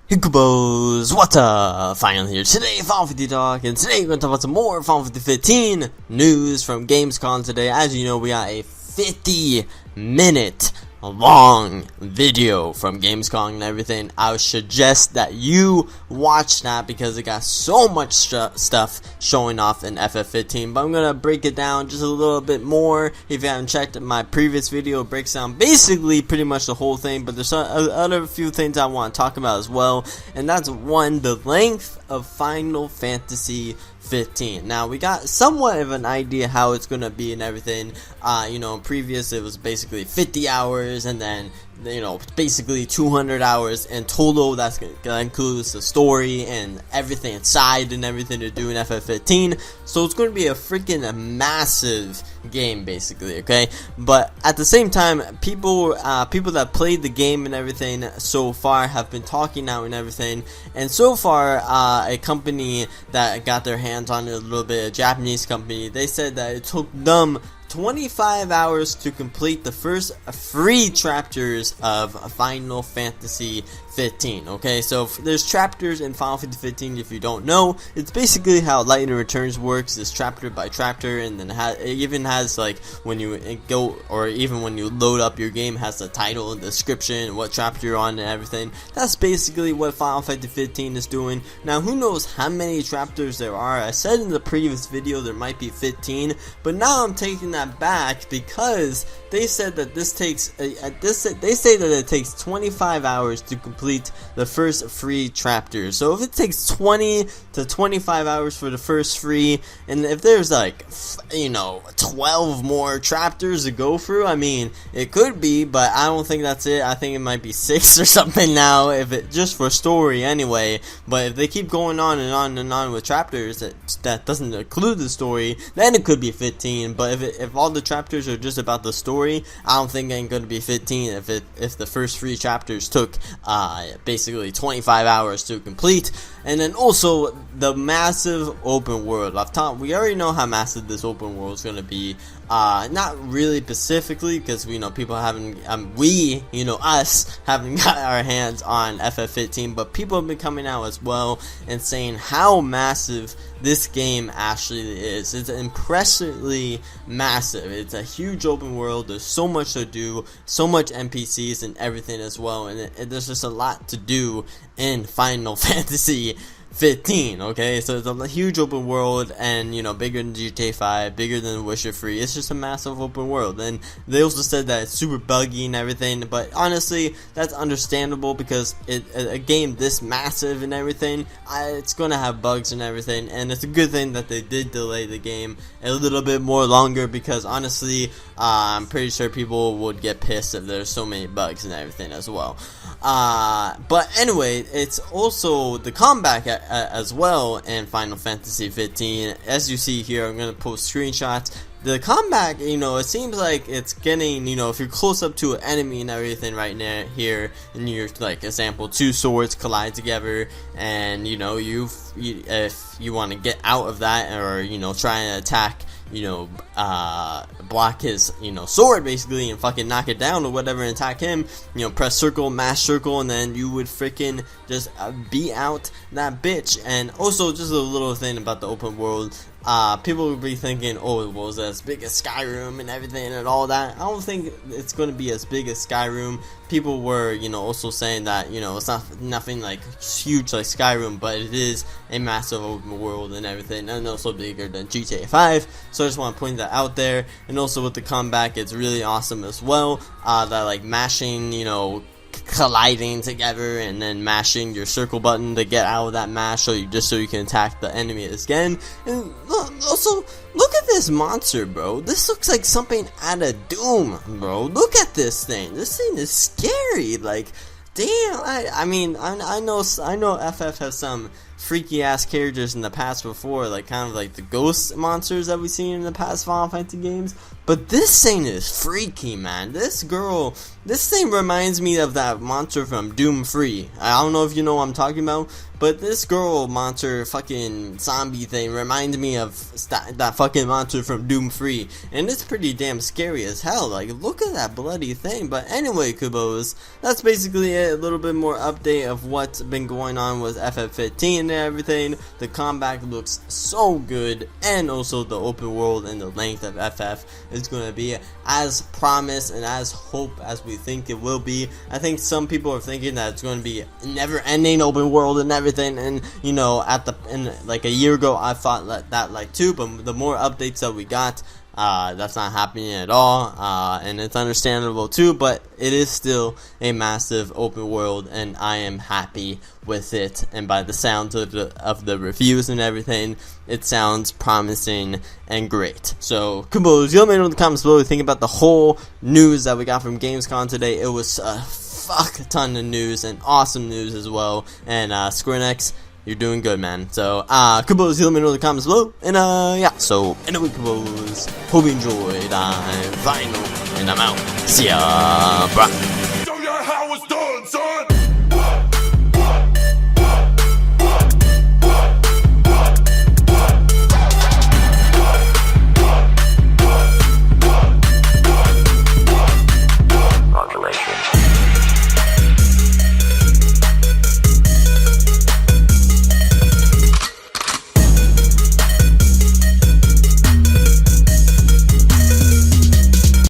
Hikubos, what's up? Finally here today, Final Fantasy Talk, and today we're going to talk about some more Final Fantasy 15 news from Gamescom today. As you know, we got a 50-minute long video from Gamescom and everything. I would suggest that you watch that because it got so much stuff showing off in FF15, but I'm gonna break it down just a little bit more. If you haven't checked my previous video, it breaks down basically pretty much the whole thing, but there's other few things I want to talk about as well, and that's one, the length of Final Fantasy 15. Now we got somewhat of an idea how it's gonna be and everything. You know, previous it was basically 50 hours, and then basically 200 hours in total. That includes the story and everything inside and everything to do in FF15. So it's going to be a freaking massive game, basically. Okay, but at the same time, people that played the game and everything so far have been talking now and everything. And so far, a company that got their hands on it a little bit, a Japanese company, they said that it took them 25 hours to complete the first free chapters of Final Fantasy 15. Okay, so there's chapters in Final Fantasy 15. If you don't know, it's basically how Lightning Returns works. It's chapter by chapter, and then it even has, like, when you go, or even when you load up your game, has the title and description, what chapter you're on and everything. That's basically what Final Fantasy 15 is doing. Now, who knows how many chapters there are? I said in the previous video there might be 15, but now I'm taking that back because they said that this takes they say that it takes 25 hours to complete the first free chapter. So if it takes 20 to 25 hours for the first free, and if there's like 12 more chapters to go through, I mean, it could be, but I don't think that's it. I think it might be 6 or something now, if it just for story anyway. But if they keep going on and on and on with chapters that doesn't include the story, then it could be 15. But if all the chapters are just about the story, I don't think it ain't gonna be 15 if the first 3 chapters took basically 25 hours to complete. And then also the massive open world. We already know how massive this open world is gonna be. Not really specifically, because people haven't, us haven't got our hands on FF15, but people have been coming out as well and saying how massive this game actually is. It's impressively massive. It's a huge open world. There's so much to do, so much NPCs and everything as well, and there's just a lot to do in Final Fantasy 15, okay? So it's a huge open world, and bigger than GTA 5, bigger than Witcher 3. It's just a massive open world. And they also said that it's super buggy and everything, but honestly, that's understandable because a game this massive and everything, it's gonna have bugs and everything. And it's a good thing that they did delay the game a little bit more longer, because honestly, I'm pretty sure people would get pissed if there's so many bugs and everything as well. But anyway, it's also the combat as well in Final Fantasy 15. As you see here, I'm gonna post screenshots. The combat, it seems like it's getting, if you're close up to an enemy and everything right now here, and you're, like, example, 2 swords collide together, and, if you want to get out of that, or, try and attack, block his, sword, basically, and fucking knock it down or whatever, and attack him, press circle, mash circle, and then you would freaking just beat out that bitch. And also, just a little thing about the open world, people would be thinking, oh, well, it's as big as Skyrim and everything and all that. I don't think it's going to be as big as Skyrim. People were, also saying that, it's nothing like huge like Skyrim, but it is a massive open world and everything, and also bigger than GTA 5. So I just want to point that out there. And also with the comeback, it's really awesome as well. That, like, mashing, colliding together and then mashing your circle button to get out of that mash, so you can attack the enemy again. And also, look at this monster, bro. This looks like something out of Doom, bro. Look at this thing. This thing is scary. Like, damn. I mean, I know FF has some freaky ass characters in the past before, like kind of like the ghost monsters that we've seen in the past Final Fantasy games, but this thing is freaky, man. This thing reminds me of that monster from Doom 3. I don't know if you know what I'm talking about, but this girl monster fucking zombie thing reminded me of that fucking monster from Doom 3, and it's pretty damn scary as hell. Like, look at that bloody thing. But anyway, Kubos, that's basically it. A little bit more update of what's been going on with FF15 and everything. The combat looks so good, and also the open world and the length of FF is going to be as promised and as hope as we think it will be. I think some people are thinking that it's going to be never-ending open world and everything, and you know, like a year ago I thought that like too, but the more updates that we got, that's not happening at all, and it's understandable too, but it is still a massive open world, and I am happy with it. And by the sounds of the reviews and everything, it sounds promising and great. So, Kubos, you let me know in the comments below what you think about the whole news that we got from Gamescom today. It was a fuck ton of news, and awesome news as well, and Square Enix, you're doing good, man. So, Kubos, let me know in the comments below. And, yeah. So, anyway, Kubos, hope you enjoyed. I'm Vinyl, and I'm out. See ya, bruh. Show you how it's done, son!